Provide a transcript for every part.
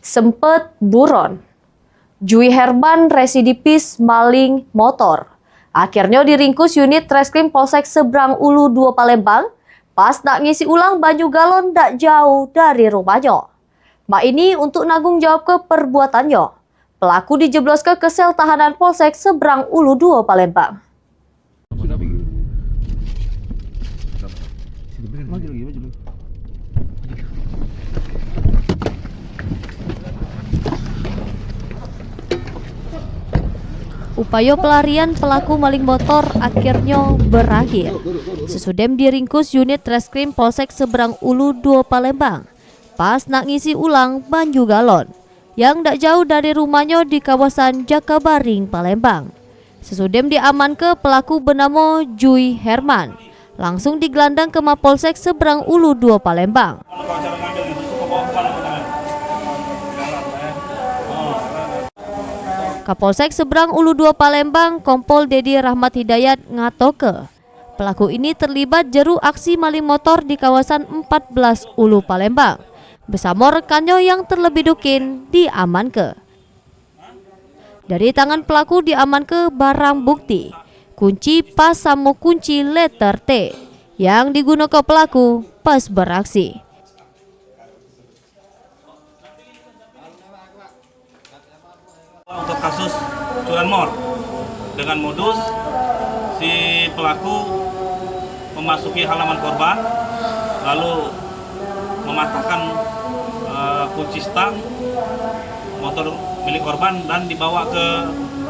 sempet buron. Jui Herman residipis maling motor. Akhirnya diringkus unit Treskrim Polsek Seberang Ulu 2 Palembang pas nak ngisi ulang banyu galon tak jauh dari rumahnya. Mak ini untuk nanggung jawab ke perbuatannya. Pelaku dijebloskan ke sel tahanan Polsek Seberang Ulu 2 Palembang. Upaya pelarian pelaku maling motor akhirnya berakhir. Sesudem diringkus unit Treskrim Polsek Seberang Ulu 2 Palembang pas nak ngisi ulang banyu galon yang tak jauh dari rumahnya di kawasan Jakabaring, Palembang. Sesudem diaman ke pelaku bernama Jui Herman, langsung digelandang ke Mapolsek Seberang Ulu 2 Palembang. Kapolsek Seberang Ulu 2 Palembang, Kompol Dedi Rahmat Hidayat ngatoke, pelaku ini terlibat jeru aksi maling motor di kawasan 14 Ulu Palembang. Bersama rekannya yang terlebih dukin diamanke. Dari tangan pelaku diamanke barang bukti, kunci pas sama kunci letter T yang digunakan pelaku pas beraksi. Untuk kasus curanmor dengan modus si pelaku memasuki halaman korban lalu mematahkan kunci stang motor milik korban dan dibawa ke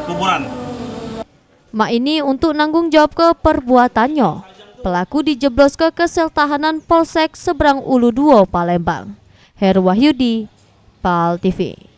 kuburan. Mak ini untuk nanggung jawab ke perbuatannya. Pelaku dijebloskan ke sel tahanan Polsek Seberang Ulu 2 Palembang. Heru Wahyudi, PAL TV.